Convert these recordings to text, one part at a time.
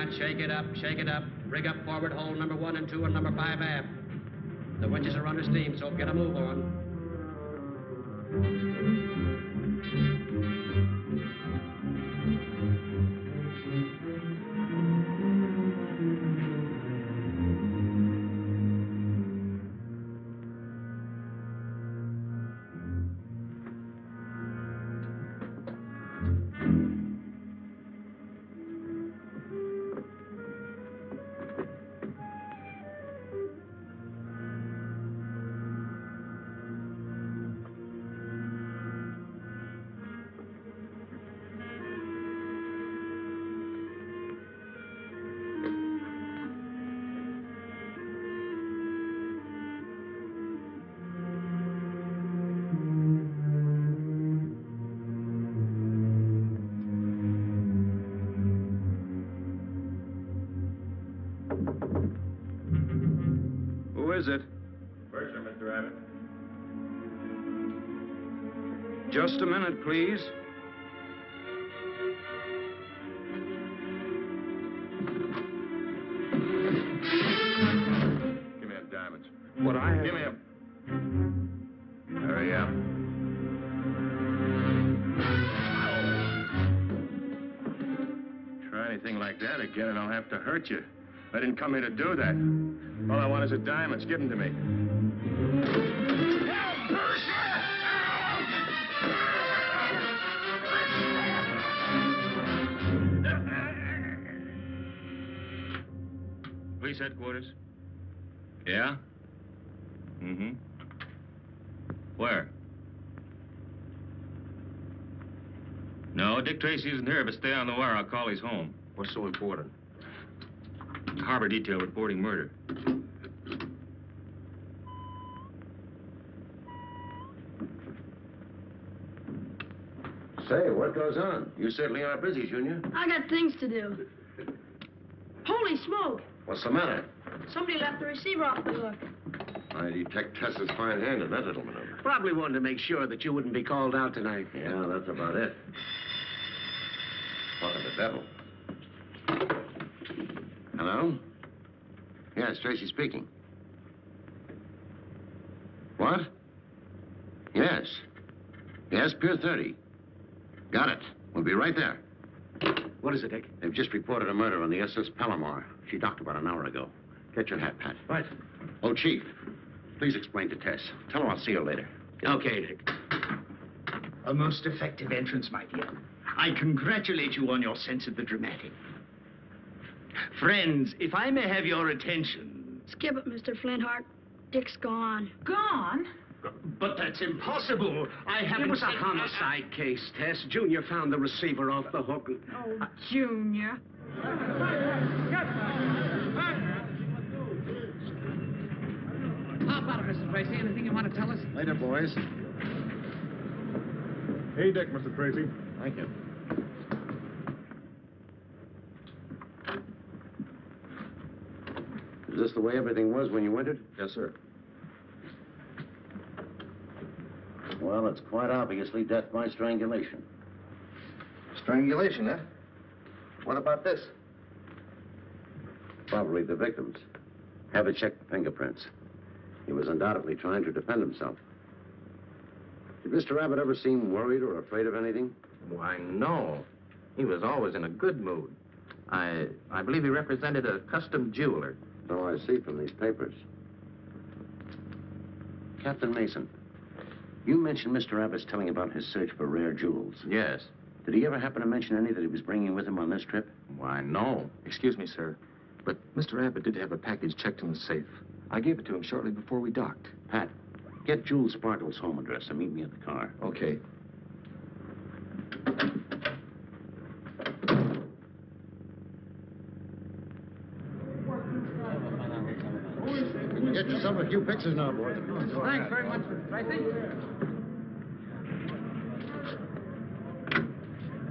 right, shake it up, shake it up. Bring up forward hole number 1 and 2 and number 5 aft. The winches are under steam, so get a move on. Who is it? Bursar, Mr. Abbott. Just a minute, please. Give me them diamonds. What I have... Give me them. Hurry up. Try anything like that again and I'll have to hurt you. I didn't come here to do that. All I want is the diamonds. Give them to me. Police headquarters. Yeah? Mm-hmm. Where? No, Dick Tracy isn't here, but stay on the wire. I'll call his home. What's so important? Harbor detail reporting murder. Say, what goes on? You certainly are busy, Junior. I got things to do. Holy smoke! What's the matter? Somebody left the receiver off the hook. I detect Tess's fine hand in that little maneuver. Probably wanted to make sure that you wouldn't be called out tonight. Yeah, that's about it. What the devil? Hello? Yes, Tracy speaking. What? Yes. Yes, Pier 30. Got it. We'll be right there. What is it, Dick? They've just reported a murder on the SS Palomar. She docked about an hour ago. Get your hat, Pat. Right. Oh, Chief, please explain to Tess. Tell her I'll see her later. Okay, Dick. A most effective entrance, my dear. I congratulate you on your sense of the dramatic. Friends, if I may have your attention... Skip it, Mr. Flintheart. Dick's gone. Gone? But that's impossible. I haven't... It was a homicide case, Tess. Junior found the receiver off the hook. Oh, Junior. How about it, Mrs. Tracy? Anything you want to tell us? Later, boys. Hey, Dick, Mr. Tracy. Thank you. Is this the way everything was when you entered? Yes, sir. Well, it's quite obviously death by strangulation. Strangulation, huh? What about this? Probably the victim's. Have it check the fingerprints. He was undoubtedly trying to defend himself. Did Mr. Abbott ever seem worried or afraid of anything? Why, no. He was always in a good mood. I believe he represented a custom jeweler. So I see from these papers. Captain Mason, you mentioned Mr. Abbott's telling about his search for rare jewels. Yes. Did he ever happen to mention any that he was bringing with him on this trip? Why, no. Excuse me, sir, but Mr. Abbott did have a package checked in the safe. I gave it to him shortly before we docked. Pat, get Jules Sparkle's home address and meet me at the car. Okay. Get yourself a few pictures now, boys. Thanks very much, Mr. Tracy.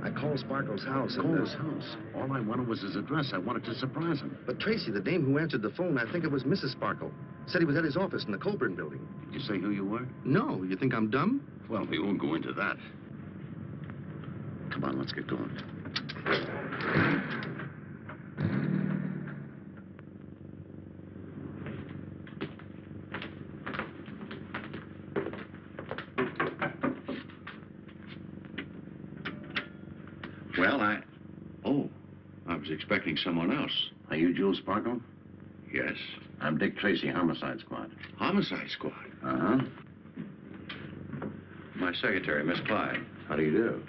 I called Sparkle's house and... Cole's house. All I wanted was his address. I wanted to surprise him. But Tracy, the dame who answered the phone, I think it was Mrs. Sparkle, said he was at his office in the Colburn building. Did you say who you were? No, you think I'm dumb? Well, we won't go into that. Come on, let's get going. Well, Oh, I was expecting someone else. Are you Jules Sparkle? Yes. I'm Dick Tracy, Homicide Squad. Homicide Squad. Uh-huh. My secretary, Miss Clyde. How do you do?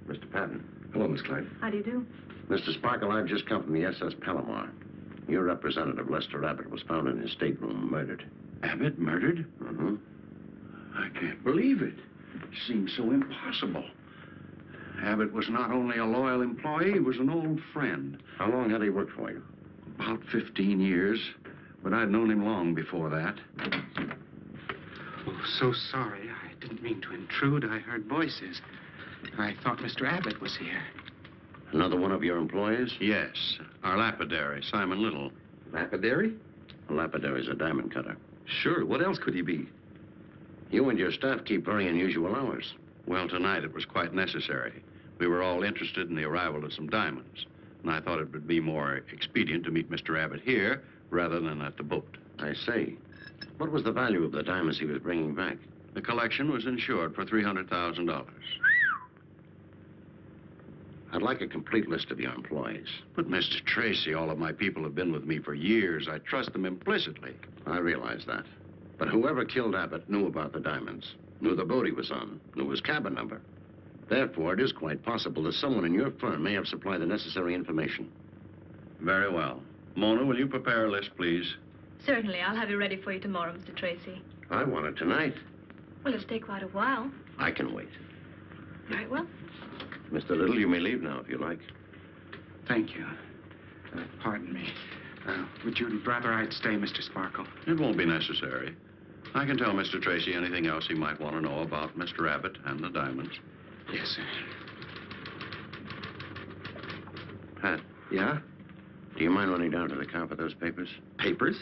Mr. Patton. Hello, Miss Clyde. How do you do? Mr. Sparkle, I've just come from the SS Palomar. Your representative, Lester Abbott, was found in his stateroom, murdered. Abbott murdered? Mm-hmm. I can't believe it. Seems so impossible. Abbott was not only a loyal employee, he was an old friend. How long had he worked for you? About 15 years, but I'd known him long before that. Oh, so sorry. I didn't mean to intrude. I heard voices. I thought Mr. Abbott was here. Another one of your employees? Yes, our lapidary, Simon Little. Lapidary? A lapidary's a diamond cutter. Sure. What else could he be? You and your staff keep very unusual hours. Well, tonight it was quite necessary. We were all interested in the arrival of some diamonds, and I thought it would be more expedient to meet Mr. Abbott here rather than at the boat. I see. What was the value of the diamonds he was bringing back? The collection was insured for $300,000. I'd like a complete list of your employees. But, Mr. Tracy, all of my people have been with me for years. I trust them implicitly. I realize that. But whoever killed Abbott knew about the diamonds, knew the boat he was on, knew his cabin number. Therefore, it is quite possible that someone in your firm may have supplied the necessary information. Very well. Mona, will you prepare a list, please? Certainly. I'll have it ready for you tomorrow, Mr. Tracy. I want it tonight. Well, it'll take quite a while. I can wait. Very well. Mr. Little, you may leave now if you like. Thank you. Pardon me. Would you rather I'd stay, Mr. Sparkle? It won't be necessary. I can tell Mr. Tracy anything else he might want to know about Mr. Abbott and the diamonds. Yes, sir. Pat. Yeah? Do you mind running down to the car for those papers? Papers?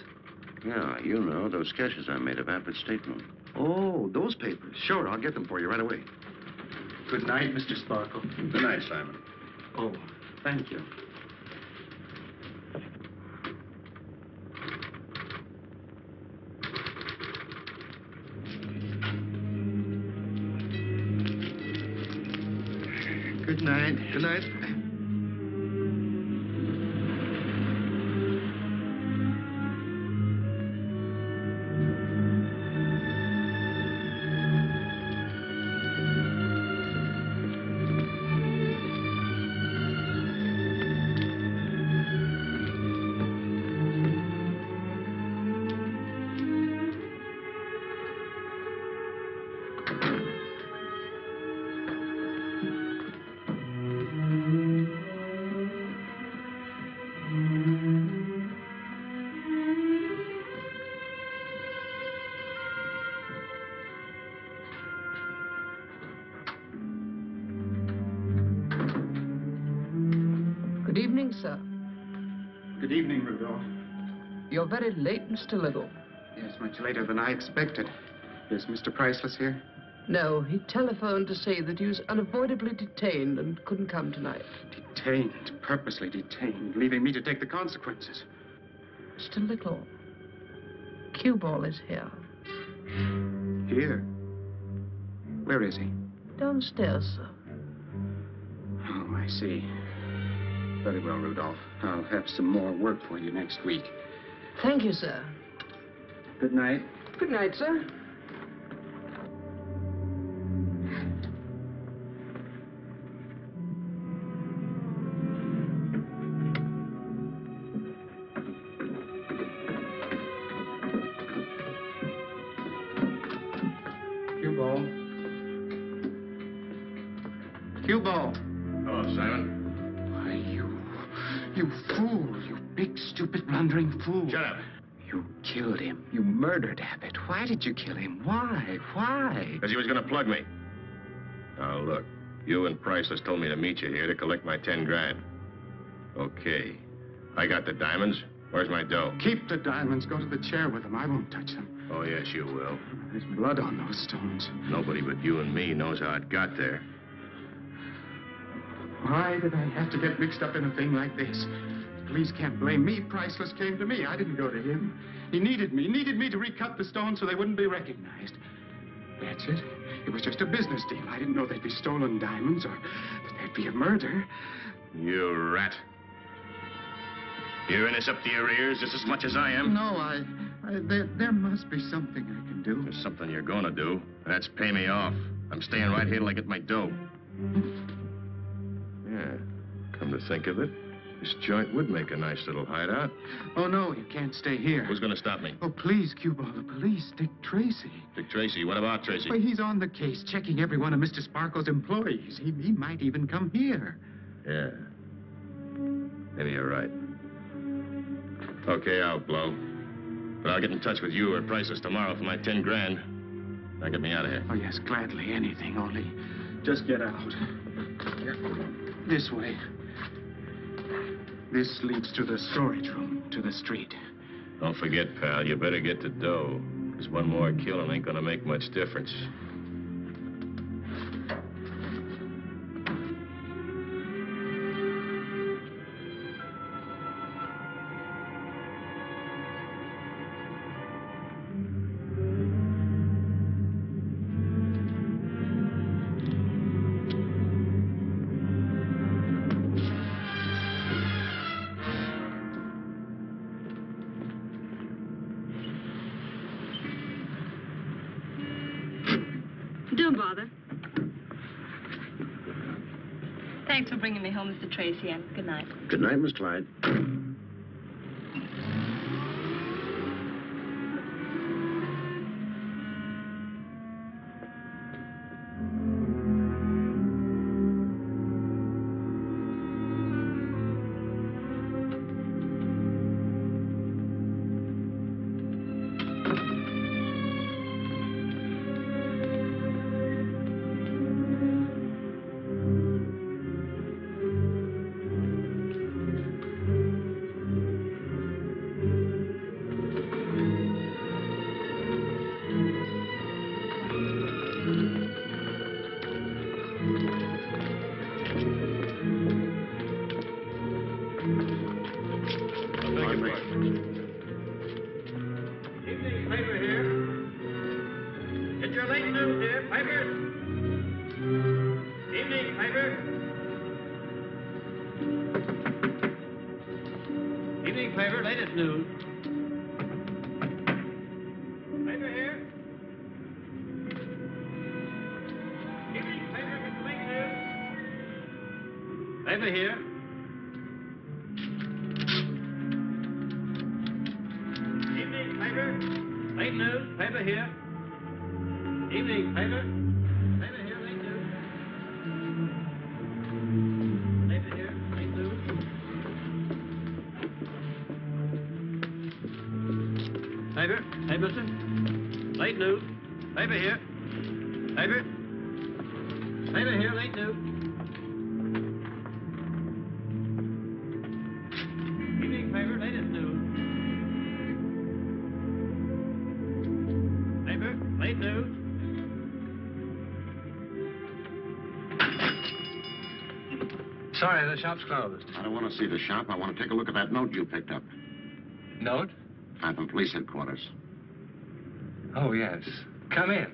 Yeah, you know, those sketches I made of Abbott's stateroom. Oh, those papers. Sure, I'll get them for you right away. Good night, Mr. Sparkle. Good night, Simon. Oh, thank you. Good night. Good night. Good evening, sir. Good evening, Rudolph. You're very late, Mr. Little. Yes, much later than I expected. Is Mr. Priceless here? No, he telephoned to say that he was unavoidably detained and couldn't come tonight. Detained, purposely detained, leaving me to take the consequences. Mr. Little, Cueball is here. Here? Where is he? Downstairs, sir. Oh, I see. Very well, Rudolph. I'll have some more work for you next week. Thank you, sir. Good night. Good night, sir. Cueball. Cueball. Hello, Simon. Why, you fool. You big, stupid, blundering fool. Shut up. You killed him. You murdered Abbott. Why did you kill him? Why? Why? Because he was going to plug me. Now, look, you and Priceless told me to meet you here to collect my 10 grand. Okay. I got the diamonds. Where's my dough? Keep the diamonds. Go to the chair with them. I won't touch them. Oh, yes, you will. There's blood on those stones. Nobody but you and me knows how it got there. Why did I have to get mixed up in a thing like this? The police can't blame me. Priceless came to me. I didn't go to him. He needed me to recut the stones so they wouldn't be recognized. That's it. It was just a business deal. I didn't know they'd be stolen diamonds or that there'd be a murder. You rat. You're in this up to your ears just as much as I am. No, there must be something I can do. There's something you're gonna do, and that's pay me off. I'm staying right here till I get my dough. Yeah, come to think of it, this joint would make a nice little hideout. Oh, no, you can't stay here. Who's gonna stop me? Oh, please, Cueball, the police. Dick Tracy. Dick Tracy. What about Tracy? Well, he's on the case, checking every one of Mr. Sparkle's employees. He might even come here. Yeah. Maybe you're right. Okay, I'll blow. But I'll get in touch with you or Priceless tomorrow for my 10 grand. Now get me out of here. Oh, yes, gladly, anything, only just get out. This way. This leads to the storage room, to the street. Don't forget, pal, you better get the dough. Because one more killing ain't gonna make much difference. Don't bother. Thanks for bringing me home, Mr. Tracy, and good night. Good night, Miss Clyde. Paper here. Evening paper. Late news. Paper here. Evening paper. Paper here. Late news. Paper here. Late news. Paper. Hey, mister. Late news. Paper here. Paper. Paper here. Late news. Paper, latest news. Paper, late news. Sorry, the shop's closed. I don't want to see the shop. I want to take a look at that note you picked up. Note? I'm from police headquarters. Oh, yes. Come in.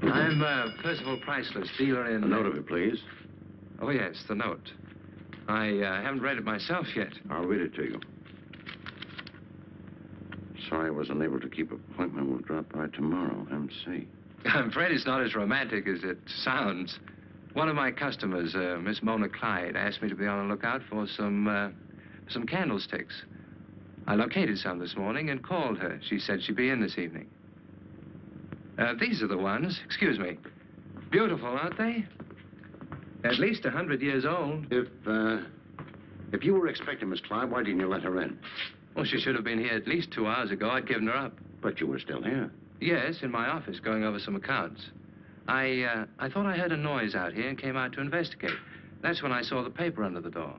I'm Percival Priceless, dealer in... A note of it, please. Oh, yes, the note. I haven't read it myself yet. I'll read it to you. Sorry I wasn't able to keep appointment. We'll drop by tomorrow, MC. I'm afraid it's not as romantic as it sounds. One of my customers, Miss Mona Clyde, asked me to be on the lookout for some candlesticks. I located some this morning and called her. She said she'd be in this evening. These are the ones. Excuse me. Beautiful, aren't they? At least 100 years old. If you were expecting Miss Clyde, why didn't you let her in? Well, she should have been here at least 2 hours ago. I'd given her up. But you were still here. Yes, in my office, going over some accounts. I thought I heard a noise out here and came out to investigate. That's when I saw the paper under the door.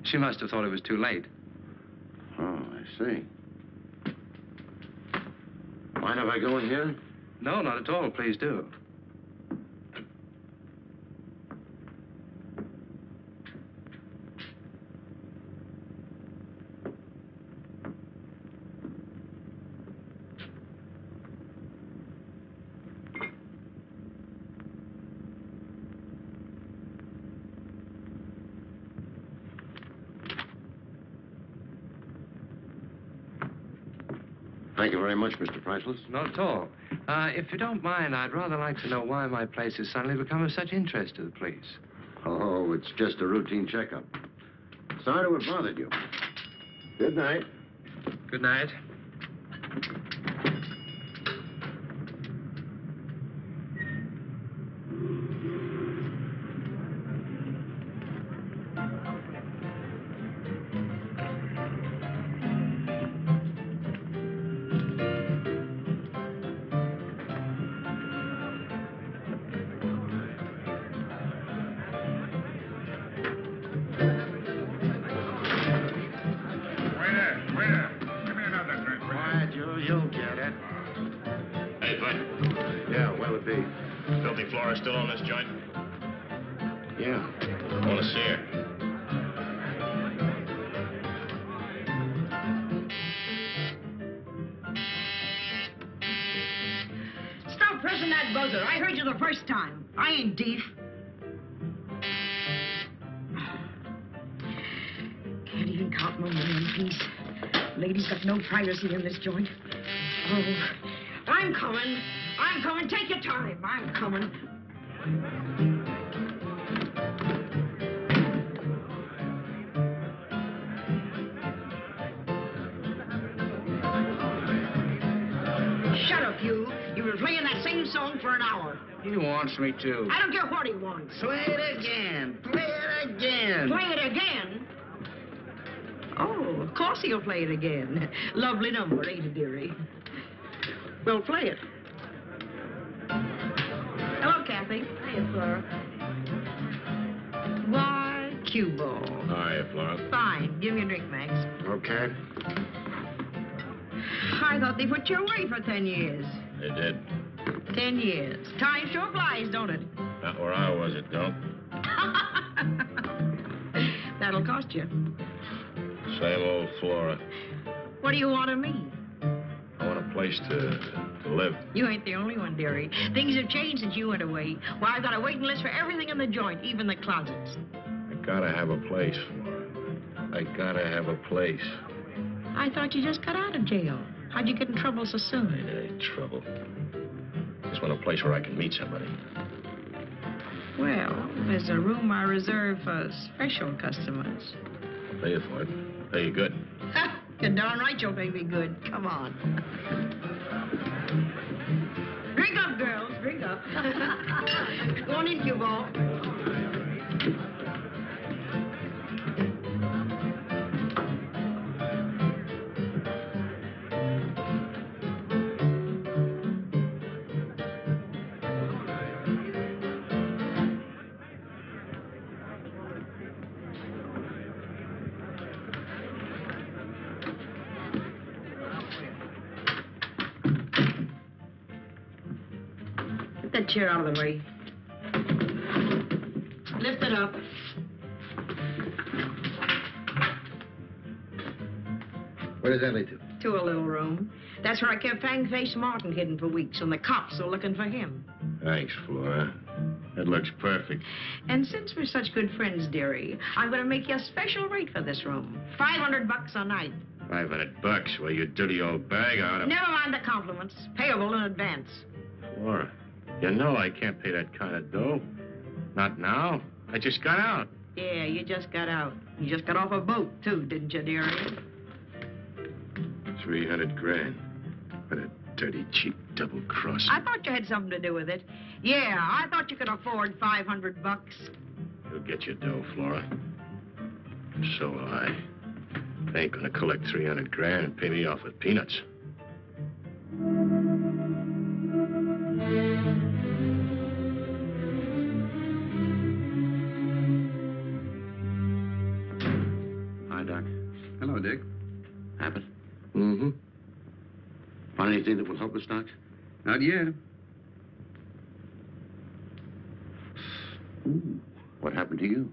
She must have thought it was too late. Oh, I see. Mind if I go in here? No, not at all. Please do. Thank you very much, Mr. Priceless. Not at all. If you don't mind, I'd rather like to know why my place has suddenly become of such interest to the police. Oh, it's just a routine checkup. Sorry to have bothered you. Good night. Good night. Still on this joint? Yeah. I want to see her. Stop pressing that buzzer. I heard you the first time. I ain't deaf. Can't even count my money in peace. Lady's got no privacy in this joint. Oh, I'm coming. I'm coming. Take your time. I'm coming. Shut up, you. You've been playing that same song for an hour. He wants me to. I don't care what he wants. Play it again. Play it again. Play it again? Oh, of course he'll play it again. Lovely number, ain't it, dearie? Well, play it. Hello, Kathy. Hiya, Flora. Why, Cueball. Hiya, Flora. Fine. Give me a drink, Max. Okay. I thought they put you away for 10 years. They did. 10 years. Time sure flies, don't it? Not where I was, it don't. That'll cost you. Same old Flora. What do you want of me? I want a place to live. You ain't the only one, dearie. Things have changed since you went away. Why, I've got a waiting list for everything in the joint, even the closets. I gotta have a place, Flora. I gotta have a place. I thought you just got out of jail. How'd you get in trouble so soon? It ain't trouble. Just want a place where I can meet somebody. Well, there's a room I reserve for special customers. I'll pay you for it. Pay you good. You're darn right you'll pay me good. Come on. Drink up, girls. Drink up. Go on in, Cueball. Get that chair out of the way. Lift it up. Where does that lead to? To a little room. That's where I kept Fang-Faced Martin hidden for weeks, and the cops were looking for him. Thanks, Flora. That looks perfect. And since we're such good friends, dearie, I'm going to make you a special rate for this room. $500 a night. $500? Well, you dirty old bag. I ought to... Never mind the compliments. Payable in advance. Flora, you know I can't pay that kind of dough. Not now. I just got out. Yeah, you just got out. You just got off a boat, too, didn't you, dearie? 300 grand. What a dirty, cheap double-cross. I thought you had something to do with it. Yeah, I thought you could afford $500. You'll get your dough, Flora. So will I. They ain't gonna collect 300 grand and pay me off with peanuts. Hi, Doc. Hello, Dick. Abbott. Mm-hmm. Find anything that will help us, Doc? Not yet. Ooh. What happened to you?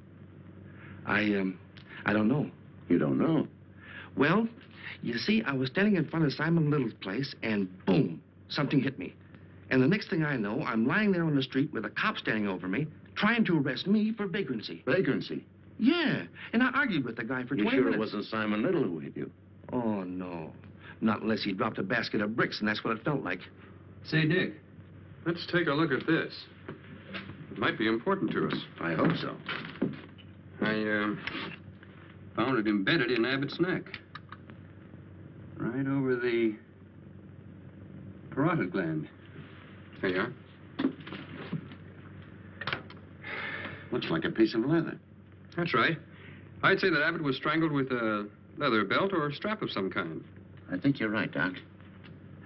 I don't know. You don't know? Well, you see, I was standing in front of Simon Little's place, and boom, something hit me. And the next thing I know, I'm lying there on the street with a cop standing over me, trying to arrest me for vagrancy. Vagrancy? Yeah, and I argued with the guy for 20 You sure minutes. it wasn't Simon Little who hit you? Oh, no. Not unless he dropped a basket of bricks, and that's what it felt like. Say, Dick, let's take a look at this. It might be important to us. I hope so. I found it embedded in Abbott's neck. Right over the parotid gland. There you are. Looks like a piece of leather. That's right. I'd say that Abbott was strangled with a leather belt or a strap of some kind. I think you're right, Doc.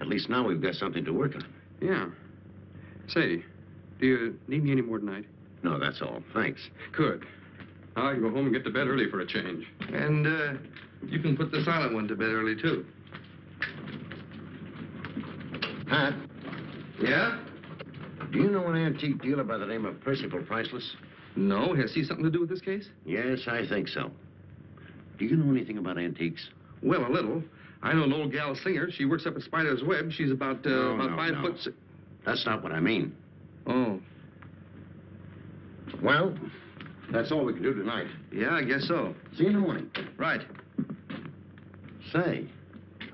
At least now we've got something to work on. Yeah. Say, do you need me any more tonight? No, that's all. Thanks. Good. Now I can go home and get to bed early for a change. And, you can put the silent one to bed early, too. Pat? Yeah? Do you know an antique dealer by the name of Percival Priceless? No. Has he something to do with this case? Yes, I think so. Do you know anything about antiques? Well, a little. I know an old gal singer. She works up at Spider's Web. She's about 5 foot... That's not what I mean. Oh. Well, that's all we can do tonight. Yeah, I guess so. See you in the morning. Right. Say,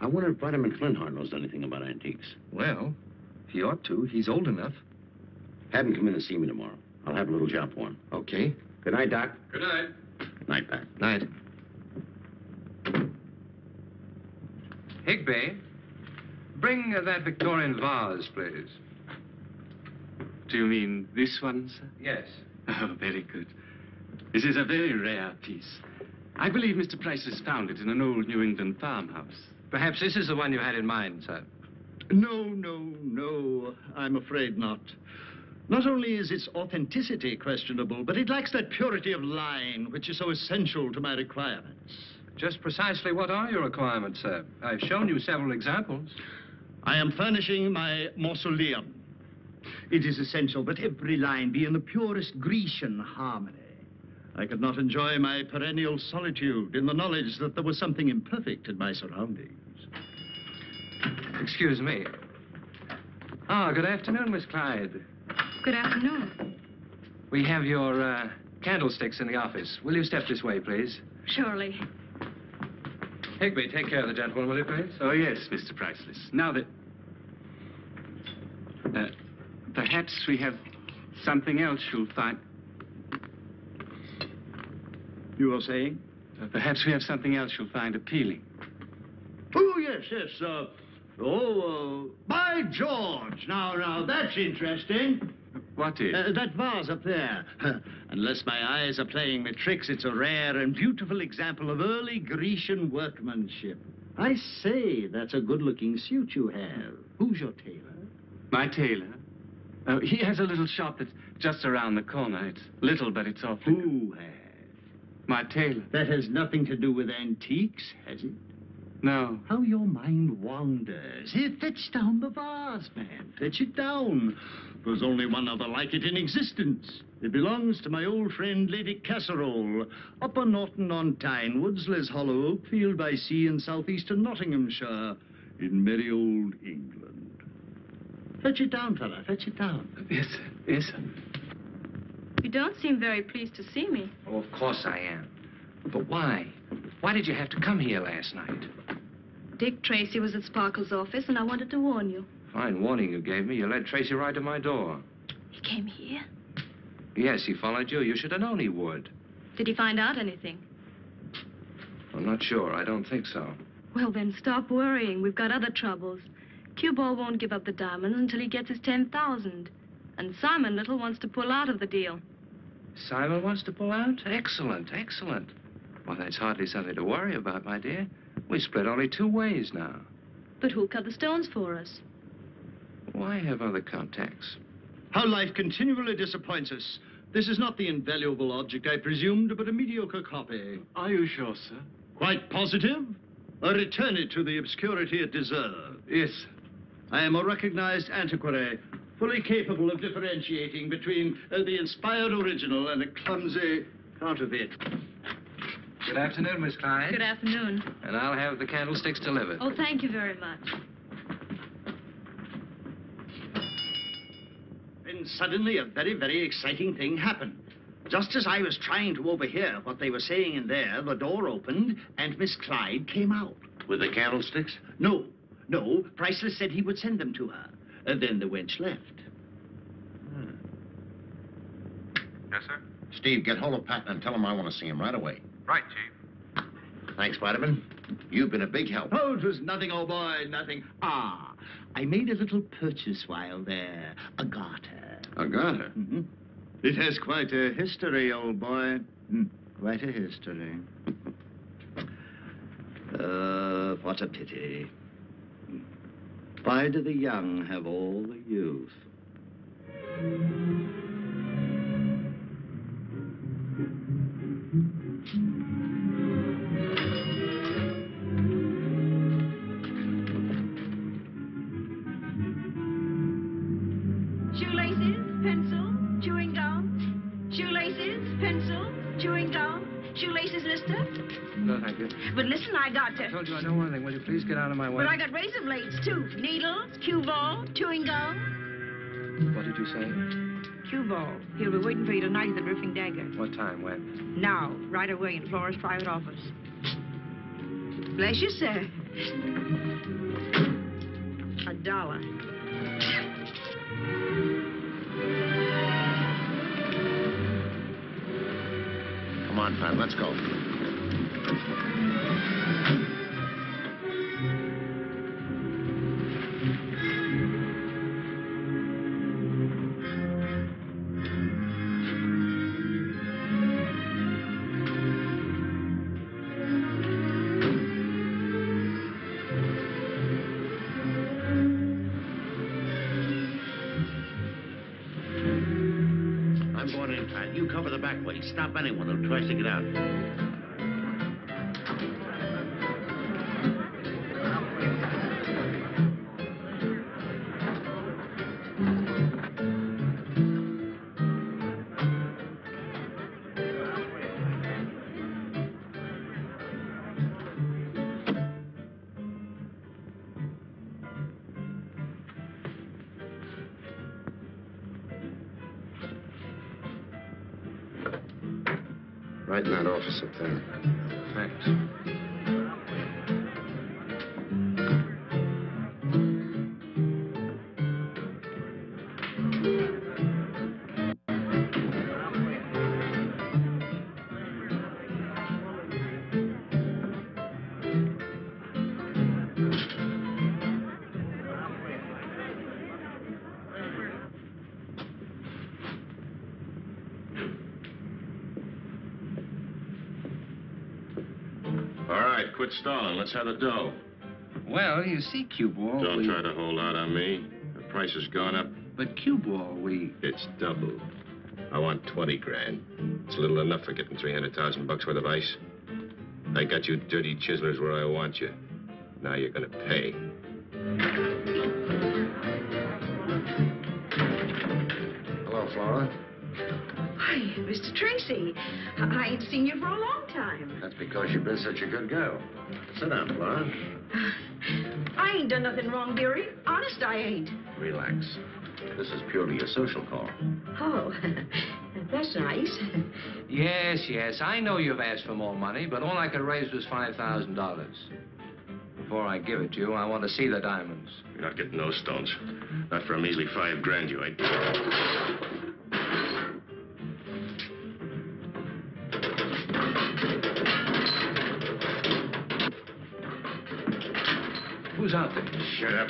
I wonder if Vitamin Flintheart knows anything about antiques. Well, he ought to. He's old enough. Have him come in and see me tomorrow. I'll have a little job for him. Okay. Good night, Doc. Good night. Good night, Pat. Night. Higby, bring that Victorian vase, please. Do you mean this one, sir? Yes. Oh, very good. This is a very rare piece. I believe Mr. Priceless found it in an old New England farmhouse. Perhaps this is the one you had in mind, sir. No. I'm afraid not. Not only is its authenticity questionable, but it lacks that purity of line which is so essential to my requirements. Just precisely what are your requirements, sir? I've shown you several examples. I am furnishing my mausoleum. It is essential that every line be in the purest Grecian harmony. I could not enjoy my perennial solitude in the knowledge that there was something imperfect in my surroundings. Excuse me. Ah, good afternoon, Miss Clyde. Good afternoon. We have your candlesticks in the office. Will you step this way, please? Surely. Higby, take care of the gentleman, will you, please? Oh, yes, Mr. Priceless. Now that... perhaps we have something else you'll find... You were saying? Perhaps we have something else you'll find appealing. Oh, yes. By George. Now, that's interesting. What is? That vase up there. Unless my eyes are playing me tricks, it's a rare and beautiful example of early Grecian workmanship. I say, that's a good-looking suit you have. Who's your tailor? My tailor? Oh, he has a little shop that's just around the corner. It's little, but it's awfully good. Who has? My tailor. That has nothing to do with antiques, has it? No. How your mind wanders. Here, fetch down the vase, man. Fetch it down. There's only one other like it in existence. It belongs to my old friend, Lady Casserole, Upper Norton-on-Tyne, Woodsley's Hollow, Oakfield by Sea in southeastern Nottinghamshire, in merry old England. Fetch it down, fella. Fetch it down. Yes, sir. Yes, sir. You don't seem very pleased to see me. Oh, of course I am. But why? Why did you have to come here last night? Dick Tracy was at Sparkle's office, and I wanted to warn you. Fine warning you gave me. You led Tracy right to my door. He came here? Yes, he followed you. You should have known he would. Did he find out anything? I'm not sure. I don't think so. Well, then stop worrying. We've got other troubles. Cueball won't give up the diamonds until he gets his 10,000. And Simon Little wants to pull out of the deal. Simon wants to pull out? Excellent. Well, that's hardly something to worry about, my dear. We split only 2 ways now. But who'll cut the stones for us? Why have other contacts? How life continually disappoints us. This is not the invaluable object I presumed, but a mediocre copy. Are you sure, sir? Quite positive? Or return it to the obscurity it deserves? Yes, sir. I am a recognized antiquary, fully capable of differentiating between the inspired original and a clumsy counterfeit. Good afternoon, Miss Clyde. Good afternoon. And I'll have the candlesticks delivered. Oh, thank you very much. Then suddenly a very, very exciting thing happened. Just as I was trying to overhear what they were saying in there, the door opened and Miss Clyde came out. With the candlesticks? No. Priceless said he would send them to her. Then the wench left. Yes, sir? Steve, get hold of Patton and tell him I want to see him right away. Right, Chief. Thanks, Spiderman. You've been a big help. Oh, it was nothing, old boy, nothing. I made a little purchase while there. A garter. A garter? Mm-hmm. It has quite a history, old boy. Quite a history. What a pity. Why do the young have all the youth? Shoelaces, pencil, chewing gum. Shoelaces, pencil, chewing gum. Shoelaces, Lister. No, thank you. But listen, I got I to... told you I know one thing. Will you please get out of my way? But I got razor blades, too. Needles, Cueball, chewing gum. What did you say? Cueball. He'll be waiting for you tonight at the Roofing Dagger. What time? When? Now, right away in Flora's private office. Bless you, sir. $1. Come on, Pat, let's go. I'm going in, Pat. You cover the back way. Stop anyone who tries to get out. Right in that office up there. Thanks. All right, quit stalling. Let's have the dough. Well, you see, Cueball, Don't try to hold out on me. The price has gone up. But Cueball, It's doubled. I want 20 grand. It's little enough for getting 300,000 bucks worth of ice. I got you dirty chiselers where I want you. Now you're gonna pay. Hello, Flora. Hi, Mr. Tracy. I ain't seen you for a long time. That's because you've been such a good girl. Sit down, Flora. I ain't done nothing wrong, dearie. Honest, I ain't. Relax. This is purely a social call. Oh, that's nice. Yes, I know you've asked for more money, but all I could raise was $5,000. Before I give it to you, I want to see the diamonds. You're not getting those stones. Not for a measly 5 grand, you ain't. Who's out there? Shut up.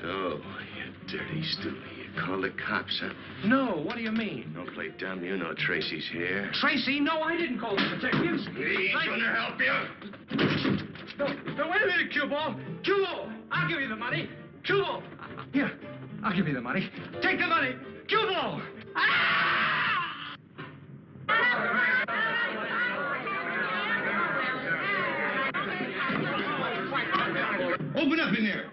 So, you dirty stoolie. You called the cops, huh? No, what do you mean? Don't play dumb. You know Tracy's here. Tracy, no, I didn't call the detectives. He ain't gonna help you. No, wait a minute, Cueball. Cueball, I'll give you the money. Cueball. Here, I'll give you the money. Take the money. Cueball. Open up in there.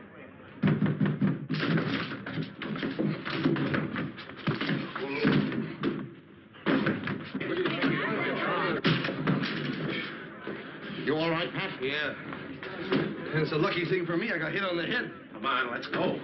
You all right, Pat? Yeah. And it's a lucky thing for me I got hit on the head. Come on, let's go.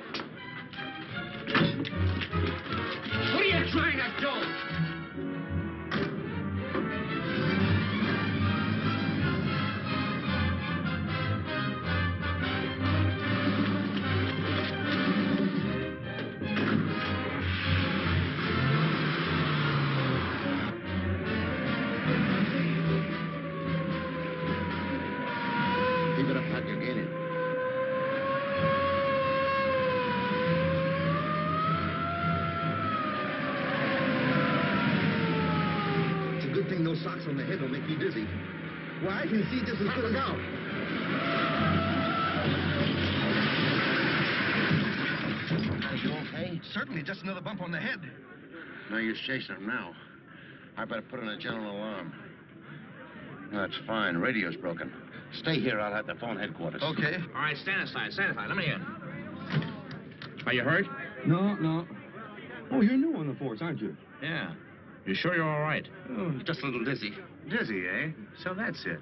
socks on the head will make you dizzy. Why, I can see just as good as out. Are you okay? Certainly, just another bump on the head. No use chasing him now. I better put in a general alarm. That's fine. Radio's broken. Stay here. I'll have to phone headquarters. Okay. All right, stand aside. Let me in. Are you hurt? No. Oh, you're new on the force, aren't you? Yeah. You sure you're all right? Oh, just a little dizzy. Dizzy, eh? So that's it.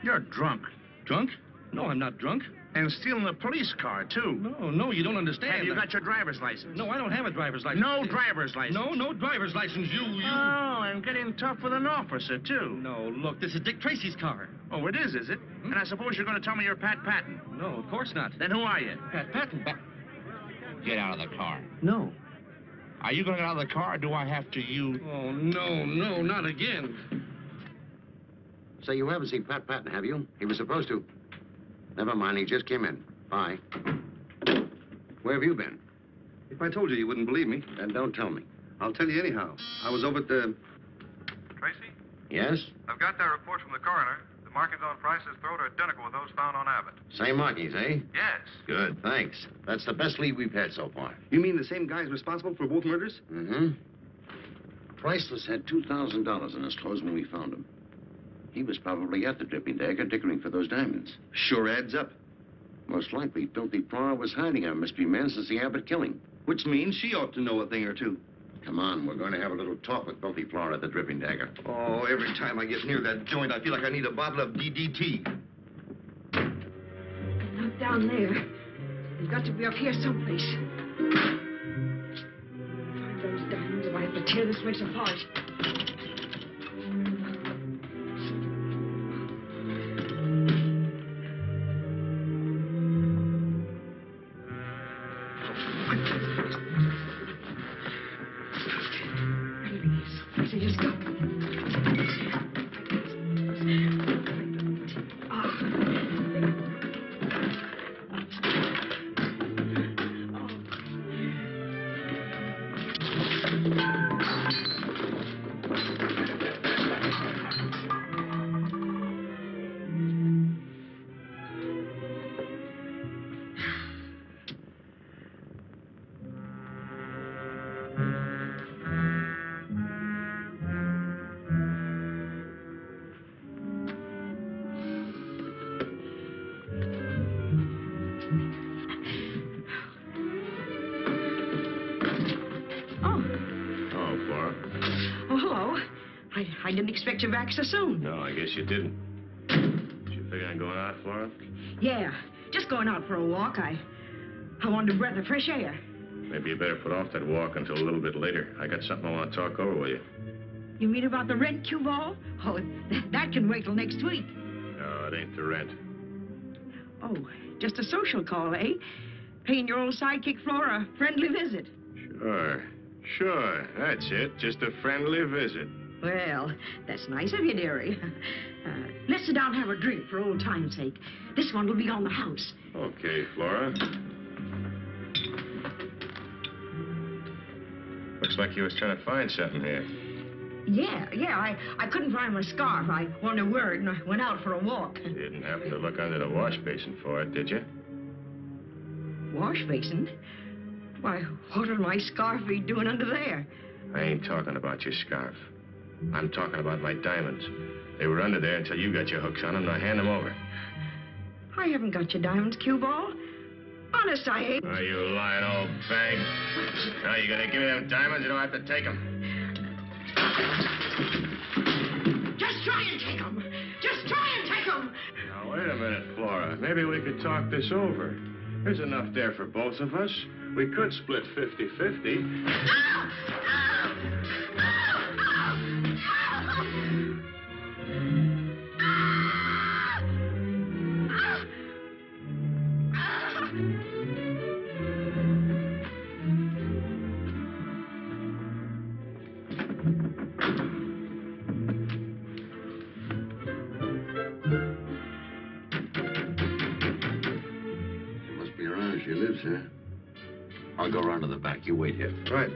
You're drunk. Drunk? No, I'm not drunk. And stealing a police car, too. No, you don't understand. Have you got your driver's license? No, I don't have a driver's license. No driver's license? No driver's license. You... Oh, and getting tough with an officer, too. No, look, this is Dick Tracy's car. Oh, it is it? And I suppose you're going to tell me you're Pat Patton. No, of course not. Then who are you? Pat Patton. Get out of the car. No. Are you going to get out of the car, or do I have to use... Oh, no, not again. Say, you haven't seen Pat Patton, have you? He was supposed to. Never mind, he just came in. Bye. Where have you been? If I told you, you wouldn't believe me. Then don't tell me. I'll tell you anyhow. I was over at the... Tracy? Yes? I've got that report from the coroner. The markings on Price's throat are identical with those found on Abbott. Same markings, eh? Yes. Good, thanks. That's the best lead we've had so far. You mean the same guy's responsible for both murders? Mm-hmm. Priceless had $2,000 in his clothes when we found him. He was probably at the Dripping Dagger diggering for those diamonds. Sure adds up. Most likely, Filthy Flora was hiding our mystery man since the Abbott killing. Which means she ought to know a thing or two. Come on, we're going to have a little talk with Filthy Flora at the Dripping Dagger. Oh, every time I get near that joint, I feel like I need a bottle of DDT. Not down there. You've got to be up here someplace. Find those diamonds if I have to tear this place apart. I didn't expect you back so soon. No, I guess you didn't. Did you figure on going out, Flora? Yeah, just going out for a walk. I wanted a breath of fresh air. Maybe you better put off that walk until a little bit later. I got something I want to talk over with you. You mean about the rent, Cueball? Oh, that can wait till next week. No, it ain't the rent. Oh, just a social call, eh? Paying your old sidekick Flora a friendly visit. Sure, that's it. Just a friendly visit. Well, that's nice of you, dearie. Let's sit down and have a drink for old time's sake. This one will be on the house. Okay, Flora. Looks like you was trying to find something here. Yeah, I couldn't find my scarf. I wanted to wear it and I went out for a walk. You didn't happen to look under the wash basin for it, did you? Wash basin? Why, what would my scarf be doing under there? I ain't talking about your scarf. I'm talking about my diamonds. They were under there until you got your hooks on them. Now hand them over. I haven't got your diamonds, Cueball. Honest, I ain't. Are you lying, old bag? Now you gonna give me them diamonds, you don't have to take them. Just try and take them. Just try and take them. Now, wait a minute, Flora. Maybe we could talk this over. There's enough there for both of us. We could split 50-50. She lives here. I'll go around to the back. You wait here. Right.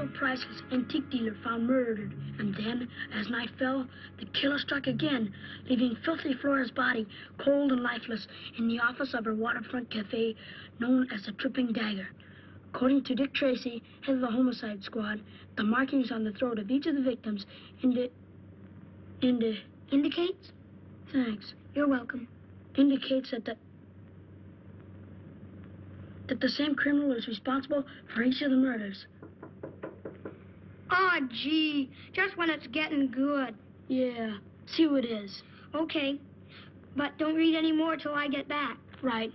old priceless antique dealer found murdered. And then, as night fell, the killer struck again, leaving filthy Flora's body cold and lifeless in the office of her waterfront cafe known as the Tripping Dagger. According to Dick Tracy, head of the homicide squad, the markings on the throat of each of the victims indicates? Thanks. You're welcome. Indicates that the same criminal is responsible for each of the murders. Aw, gee, just when it's getting good. Yeah, see who it is. Okay, but don't read any more till I get back. Right.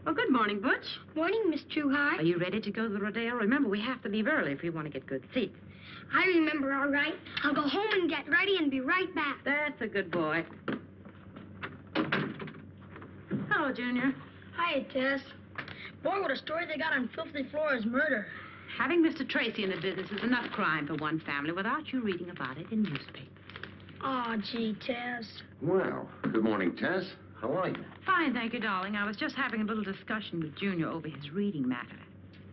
Well, good morning, Butch. Morning, Miss Trueheart. Are you ready to go to the rodeo? Remember, we have to leave early if we want to get good seats. I remember, all right. I'll go home and get ready and be right back. That's a good boy. Hello, Junior. Hi, Tess. Boy, what a story they got on Filthy Flora's murder. Having Mr. Tracy in the business is enough crime for one family without you reading about it in newspapers. Oh, gee, Tess. Well, good morning, Tess. How are you? Fine, thank you, darling. I was just having a little discussion with Junior over his reading matter.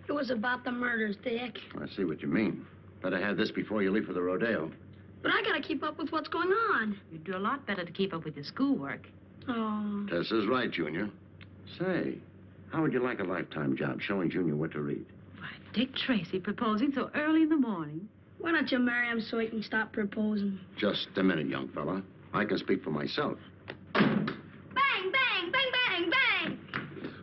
It was about the murders, Dick. I see what you mean. Better have this before you leave for the rodeo. But I gotta keep up with what's going on. You'd do a lot better to keep up with your schoolwork. Oh. Tess is right, Junior. Say, how would you like a lifetime job showing Junior what to read? Why, Dick Tracy proposing so early in the morning. Why don't you marry him so he can stop proposing? Just a minute, young fella. I can speak for myself. Bang, bang, bang, bang, bang.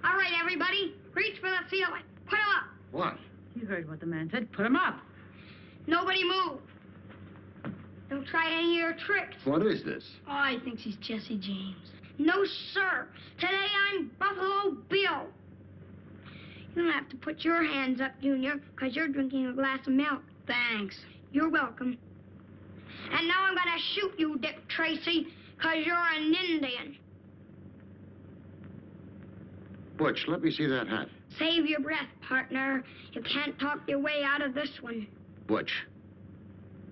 All right, everybody, reach for the ceiling. Put him up. What? You heard what the man said. Put him up. Nobody move. Don't try any of your tricks. What is this? Oh, he thinks he's Jesse James. No, sir. Today I'm Buffalo Bill. You don't have to put your hands up, Junior, because you're drinking a glass of milk. Thanks. You're welcome. And now I'm going to shoot you, Dick Tracy, because you're an Indian. Butch, let me see that hat. Save your breath, partner. You can't talk your way out of this one. Butch.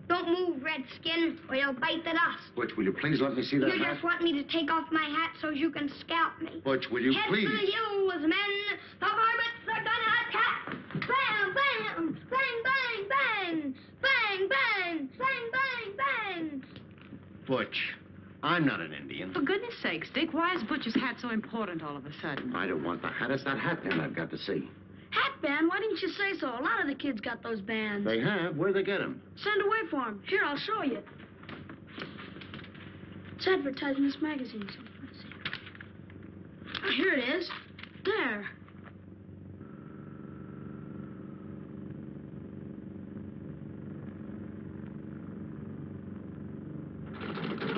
Don't move, Redskin, or you'll bite the dust. Butch, will you please let me see that You hat? just want me to take off my hat so you can scalp me. Butch, will you Head please? for the hills, men. The varmints are gonna attack. Bam, bam, bang, bang, bang. Bang, bang, bang, bang, bang. Butch, I'm not an Indian. For goodness sakes, Dick, why is Butch's hat so important all of a sudden? I don't want the hat. It's that hat band I've got to see. Hat band? Why didn't you say so? A lot of the kids got those bands. They have? Where'd they get them? Send away for them. Here, I'll show you. It's advertised in this magazine. So let's see. Oh, here it is. There.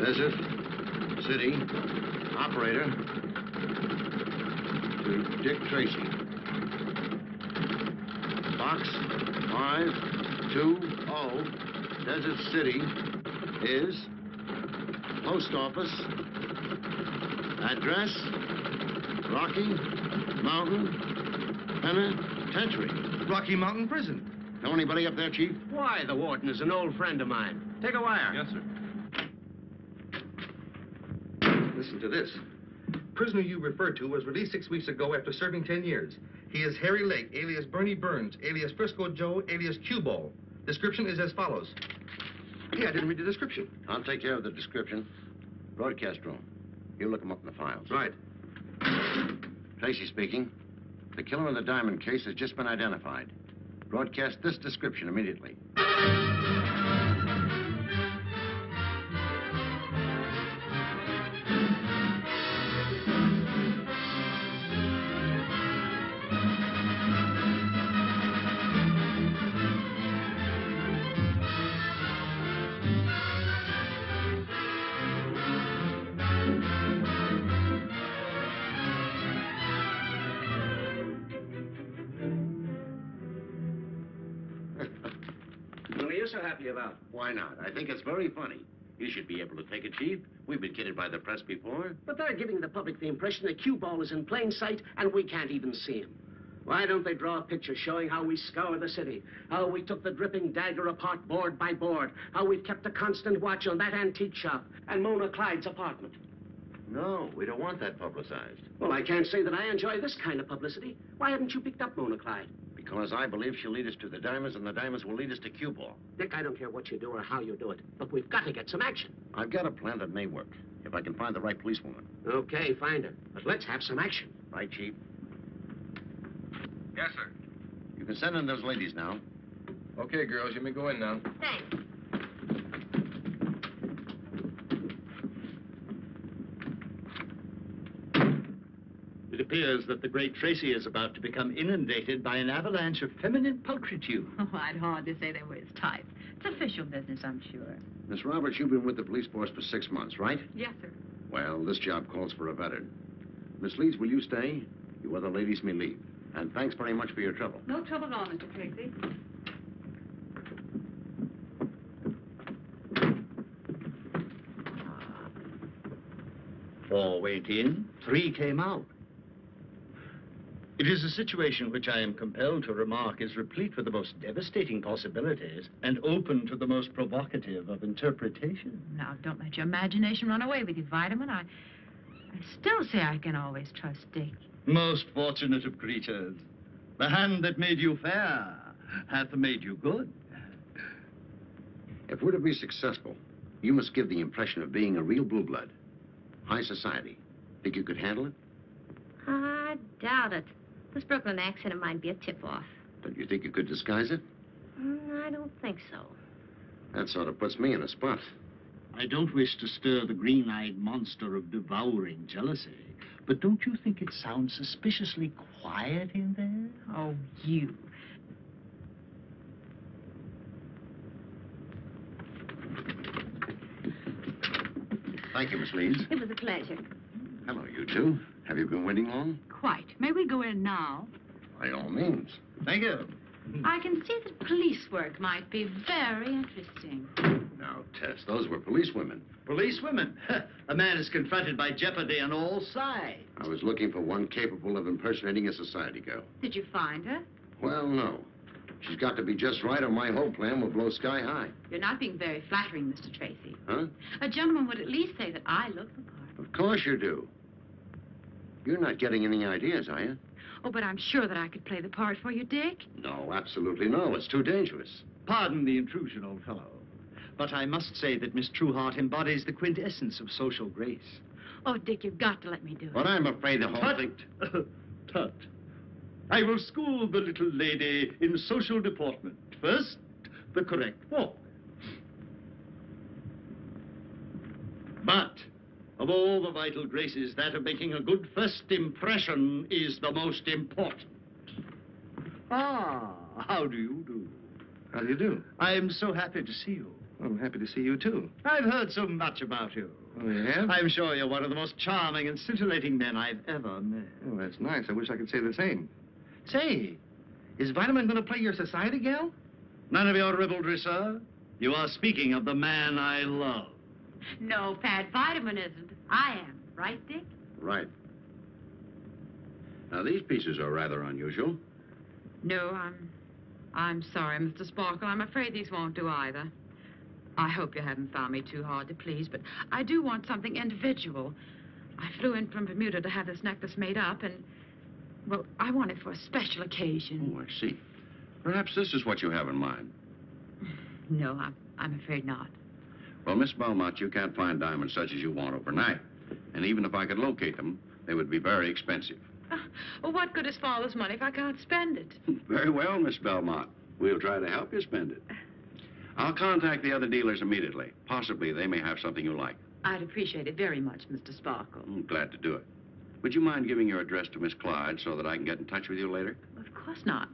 Desert, City, Operator, to Dick Tracy. Box 520, Desert City, is Post Office. Address, Rocky Mountain Penitentiary. Rocky Mountain Prison. Know anybody up there, Chief? Why, the warden is an old friend of mine. Take a wire. Yes, sir. Listen to this. Prisoner you referred to was released 6 weeks ago after serving 10 years. He is Harry Lake, alias Bernie Burns, alias Frisco Joe, alias Cueball. Description is as follows. Hey, I didn't read the description. I'll take care of the description. Broadcast room. You look them up in the files. Right. Tracy speaking. The killer in the diamond case has just been identified. Broadcast this description immediately. What are you so happy about? Why not? I think it's very funny. You should be able to take it, Chief. We've been kidded by the press before. But they're giving the public the impression that Cueball is in plain sight and we can't even see him. Why don't they draw a picture showing how we scour the city, how we took the dripping dagger apart board by board, how we've kept a constant watch on that antique shop and Mona Clyde's apartment? No, we don't want that publicized. Well, I can't say that I enjoy this kind of publicity. Why haven't you picked up Mona Clyde? Because I believe she'll lead us to the diamonds, and the diamonds will lead us to Cueball. Dick, I don't care what you do or how you do it, but we've got to get some action. I've got a plan that may work, if I can find the right policewoman. Okay, find her. But let's have some action. Right, Chief? Yes, sir. You can send in those ladies now. Okay, girls, you may go in now. Thanks. It appears that the great Tracy is about to become inundated by an avalanche of feminine pulchritude. Oh, I'd hardly say they were his type. It's official business, I'm sure. Miss Roberts, you've been with the police force for 6 months, right? Yes, sir. Well, this job calls for a veteran. Miss Leeds, will you stay? You other ladies may leave. And thanks very much for your trouble. No trouble at all, Mr. Tracy. Four went in, 3 came out. It is a situation which I am compelled to remark is replete with the most devastating possibilities and open to the most provocative of interpretation. Now, don't let your imagination run away with you, Vitamin. I still say I can always trust Dick. Most fortunate of creatures. The hand that made you fair hath made you good. If we're to be successful, you must give the impression of being a real blue blood. High society. Think you could handle it? I doubt it. This Brooklyn accent might be a tip-off. Don't you think you could disguise it? I don't think so. That sort of puts me in a spot. I don't wish to stir the green-eyed monster of devouring jealousy, but don't you think it sounds suspiciously quiet in there? Oh, you. Thank you, Miss Leeds. It was a pleasure. Hello, you two. Have you been waiting long? Quite. May we go in now? By all means. Thank you. I can see that police work might be very interesting. Now, Tess, those were policewomen. Policewomen? A man is confronted by jeopardy on all sides. I was looking for one capable of impersonating a society girl. Did you find her? Well, no. She's got to be just right or my whole plan will blow sky high. You're not being very flattering, Mr. Tracy. Huh? A gentleman would at least say that I look the part. Of course you do. You're not getting any ideas, are you? Oh, but I'm sure that I could play the part for you, Dick. No, absolutely no. It's too dangerous. Pardon the intrusion, old fellow, but I must say that Miss Trueheart embodies the quintessence of social grace. Oh, Dick, you've got to let me do it. But I'm afraid the whole thing... Tut. I will school the little lady in social deportment. First, the correct walk. But of all the vital graces, that of making a good first impression is the most important. Ah, how do you do? How do you do? I'm so happy to see you. I'm happy to see you, too. I've heard so much about you. Oh, you have? I'm sure you're one of the most charming and scintillating men I've ever met. Oh, that's nice. I wish I could say the same. Say, is Vitamin going to play your society gal? None of your ribaldry, sir. You are speaking of the man I love. No, Pat, Vitamin isn't. I am. Right, Dick? Right. Now, these pieces are rather unusual. No, I'm sorry, Mr. Sparkle. I'm afraid these won't do either. I hope you haven't found me too hard to please, but I do want something individual. I flew in from Bermuda to have this necklace made up, and, well, I want it for a special occasion. Oh, I see. Perhaps this is what you have in mind. No, I'm afraid not. Well, Miss Belmont, you can't find diamonds such as you want overnight. And even if I could locate them, they would be very expensive. Well, what good is father's money if I can't spend it? Very well, Miss Belmont. We'll try to help you spend it. I'll contact the other dealers immediately. Possibly they may have something you like. I'd appreciate it very much, Mr. Sparkle. I'm glad to do it. Would you mind giving your address to Miss Clyde so that I can get in touch with you later? Of course not.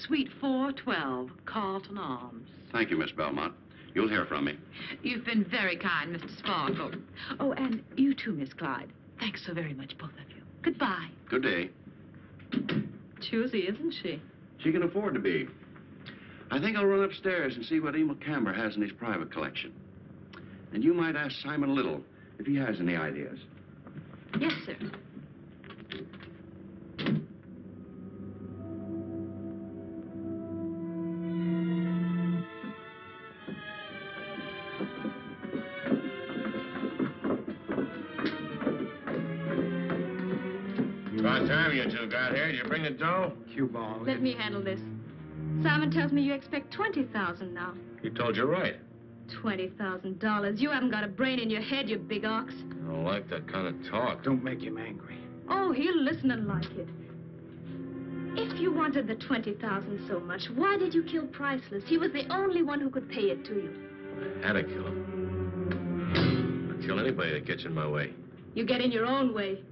Suite 412, Carlton Arms. Thank you, Miss Belmont. You'll hear from me. You've been very kind, Mr. Sparkle. Oh, and you too, Miss Clyde. Thanks so very much, both of you. Goodbye. Good day. Choosy, isn't she? She can afford to be. I think I'll run upstairs and see what Emil Camber has in his private collection. And you might ask Simon Little if he has any ideas. Yes, sir. time you two got here? Did you bring the dough? Cueball. Let me handle this. Simon tells me you expect $20,000 now. He told you right. $20,000. You haven't got a brain in your head, you big ox. I don't like that kind of talk. Don't make him angry. Oh, he'll listen and like it. If you wanted the $20,000 so much, why did you kill Priceless? He was the only one who could pay it to you. I had to kill him. I'd kill anybody that gets in my way. You get in your own way.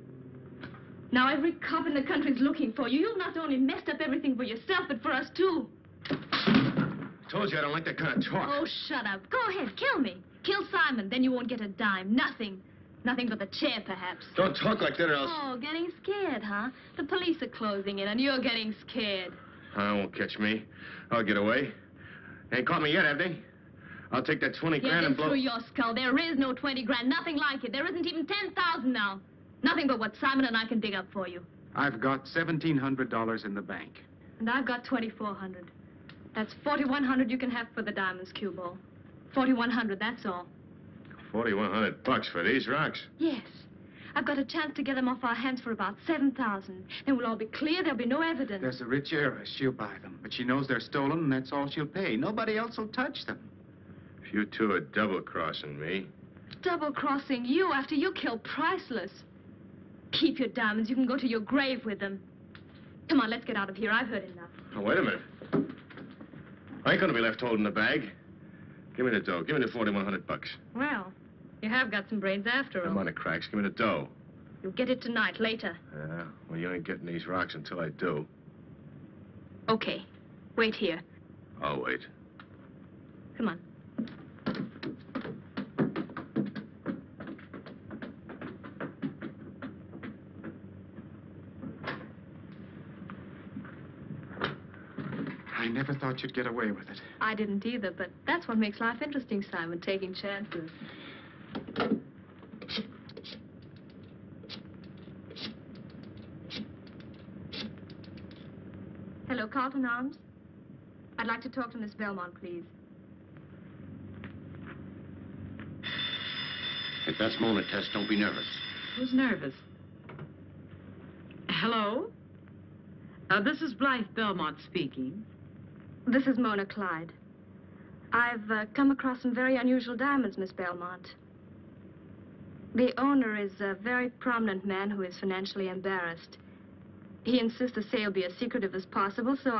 Now every cop in the country's looking for you. You've not only messed up everything for yourself, but for us, too. I told you I don't like that kind of talk. Oh, shut up. Go ahead, kill me. Kill Simon, then you won't get a dime. Nothing. Nothing but the chair, perhaps. Don't talk like that or else... Oh, getting scared, huh? The police are closing in, and you're getting scared. Won't catch me. I'll get away. They ain't caught me yet, have they? I'll take that 20 grand and blow... through your skull. There is no 20 grand. Nothing like it. There isn't even 10,000 now. Nothing but what Simon and I can dig up for you. I've got $1,700 in the bank. And I've got $2,400. That's $4,100 you can have for the diamonds, Cueball. $4,100, that's all. $4,100 for these rocks? Yes. I've got a chance to get them off our hands for about $7,000. Then we'll all be clear. There'll be no evidence. There's a rich heiress. She'll buy them. But she knows they're stolen, and that's all she'll pay. Nobody else will touch them. If you two are double-crossing me... Double-crossing you after you killed Priceless. Keep your diamonds. You can go to your grave with them. Come on, let's get out of here. I've heard enough. Oh, wait a minute. I ain't gonna be left holding the bag. Give me the dough. Give me the $4,100. Well, you have got some brains after all. I'm on the cracks. Give me the dough. You'll get it tonight, later. Yeah, well, you ain't getting these rocks until I do. Okay. Wait here. I'll wait. Come on. I never thought you'd get away with it. I didn't either, but that's what makes life interesting, Simon, taking chances. Hello, Carlton Arms. I'd like to talk to Miss Belmont, please. If that's Mona, Tess, don't be nervous. Who's nervous? Hello? This is Blythe Belmont speaking. This is Mona Clyde. I've come across some very unusual diamonds, Miss Belmont. The owner is a very prominent man who is financially embarrassed. He insists the sale be as secretive as possible, so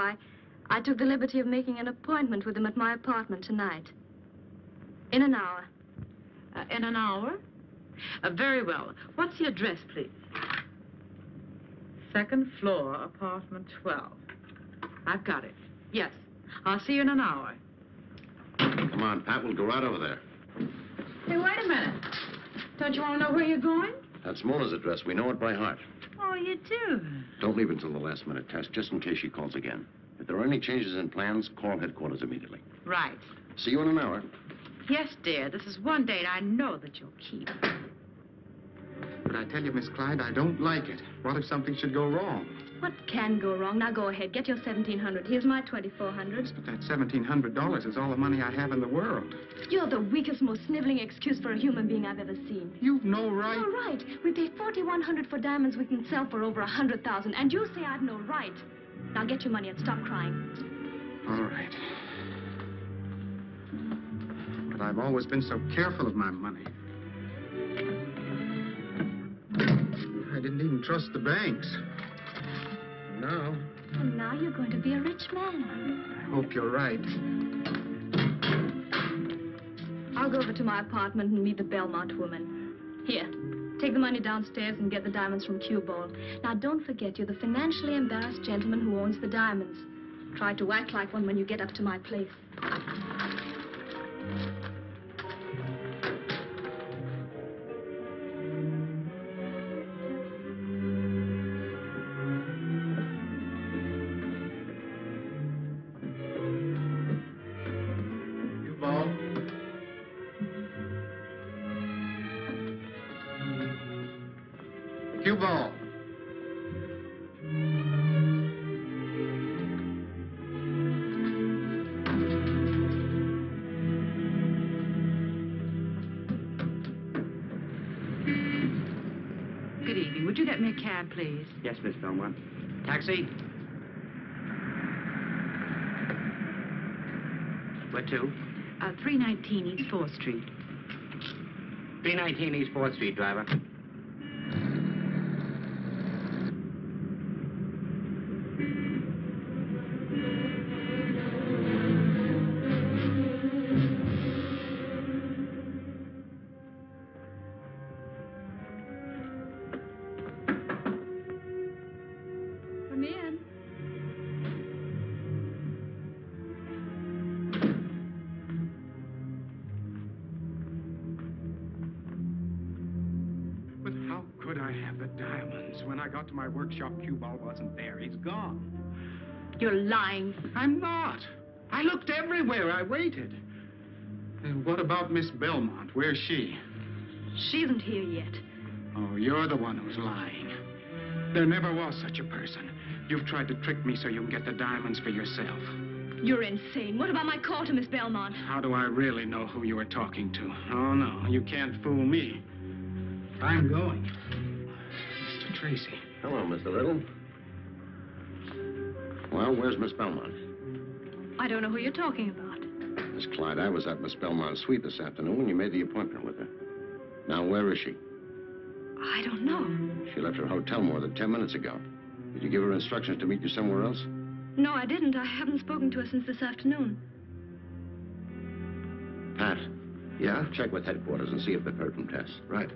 I took the liberty of making an appointment with him at my apartment tonight. In an hour. In an hour? Very well. What's the address, please? 2nd floor, apartment 12. I've got it. Yes. I'll see you in an hour. Come on, Pat, we'll go right over there. Hey, wait a minute. Don't you want to know where you're going? That's Mona's address. We know it by heart. Oh, you do? Don't leave until the last minute, Tess, just in case she calls again. If there are any changes in plans, call headquarters immediately. Right. See you in an hour. Yes, dear. This is one date I know that you'll keep. But I tell you, Miss Clyde, I don't like it. What if something should go wrong? What can go wrong? Now go ahead. Get your $1,700. Here's my $2,400. But that $1,700 is all the money I have in the world. You're the weakest, most sniveling excuse for a human being I've ever seen. You've no right. You're right. We pay $4,100 for diamonds we can sell for over $100,000, and you say I've no right. Now get your money and stop crying. All right. But I've always been so careful of my money. I didn't even trust the banks. Now... And now you're going to be a rich man. I hope you're right. I'll go over to my apartment and meet the Belmont woman. Here, take the money downstairs and get the diamonds from Cueball. Now, don't forget, you're the financially embarrassed gentleman who owns the diamonds. Try to act like one when you get up to my place. Cueball. Good evening, Would you get me a cab, please? Yes, Miss Belmont. Taxi? Where to? 319 East 4th Street. 319 East 4th Street, driver. Come in. But how could I have the diamonds? When I got to my workshop, Cueball wasn't there. He's gone. You're lying. I'm not. I looked everywhere. I waited. And what about Miss Belmont? Where's she? She isn't here yet. Oh, you're the one who's lying. There never was such a person. You've tried to trick me so you can get the diamonds for yourself. You're insane. What about my call to Miss Belmont? How do I really know who you were talking to? Oh, no, you can't fool me. I'm going. Mr. Tracy. Hello, Mr. Little. Well, where's Miss Belmont? I don't know who you're talking about. Miss Clyde, I was at Miss Belmont's suite this afternoon when you made the appointment with her. Now, where is she? I don't know. She left her hotel more than 10 minutes ago. Did you give her instructions to meet you somewhere else? No, I didn't. I haven't spoken to her since this afternoon. Pat. Yeah? Check with headquarters and see if they've heard from Tess. Right.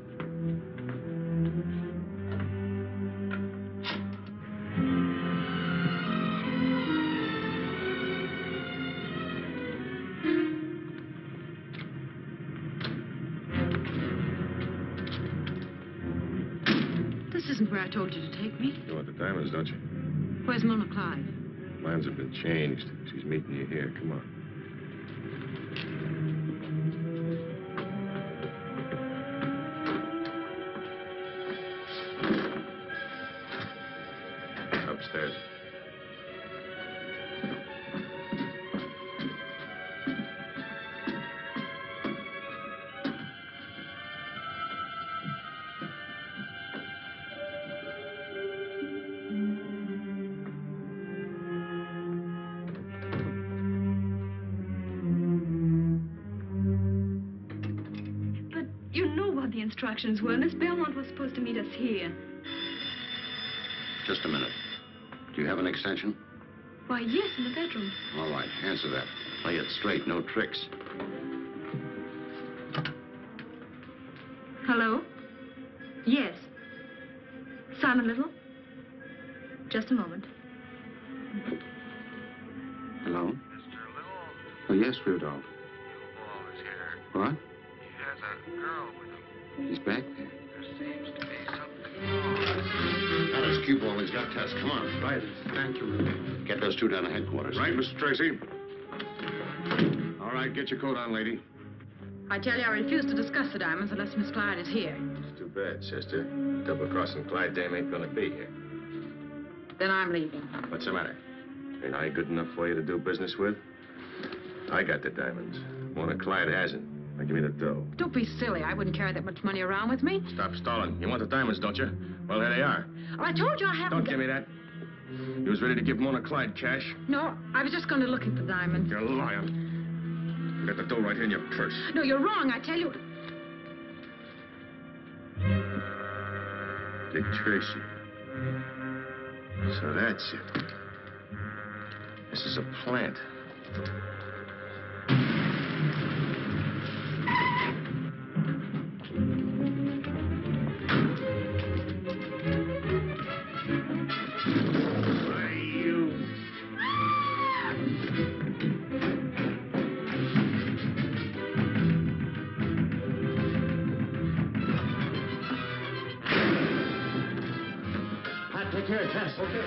This isn't where I told you to take me. You want the diamonds, don't you? Where's Mona Clyde? Plans have been changed. She's meeting you here. Come on. Upstairs. But you know what the instructions were. Miss Belmont was supposed to meet us here. Just a minute. Do you have an extension? Why, yes, in the bedroom. All right, answer that. Play it straight, no tricks. Hello? Yes. Simon Little? Just a moment. Hello? Mr. Little, Oh, yes, Rudolph. Cueball is here. What? He has a girl with him. He's back there. There seems to be something wrong. Now, it's Cueball. He's got Tess. Come on. Right. Thank you, Rudolph. Get those two down to headquarters. Right, Mr. Tracy. All right, get your coat on, lady. I tell you, I refuse to discuss the diamonds unless Miss Clyde is here. It's too bad, sister. Double-crossing Clyde dame ain't gonna be here. Then I'm leaving. What's the matter? Ain't I good enough for you to do business with? I got the diamonds. Mona Clyde hasn't. Now give me the dough. Don't be silly. I wouldn't carry that much money around with me. Stop stalling. You want the diamonds, don't you? Well, here they are. Well, I told you I haven't... Don't give me that. You was ready to give Mona Clyde cash. No, I was just going to looking for diamonds. You're lying. You got the dough right here in your purse. No, you're wrong, I tell you. Dick Tracy. So that's it. This is a plant. Take care of Tess. Okay.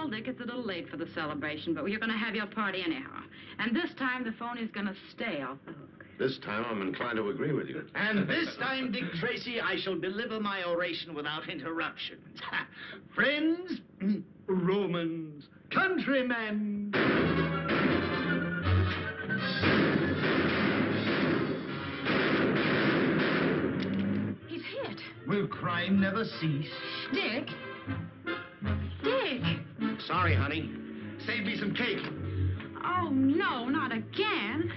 Well, Dick, it's a little late for the celebration, but you're going to have your party anyhow. And this time, the phone is going to stay off the hook. This time, I'm inclined to agree with you. And this time, Dick Tracy, I shall deliver my oration without interruptions. Friends, Romans, countrymen. He's hit. Will crime never cease? Dick? Dick! Sorry, honey. Save me some cake. Oh, no, not again.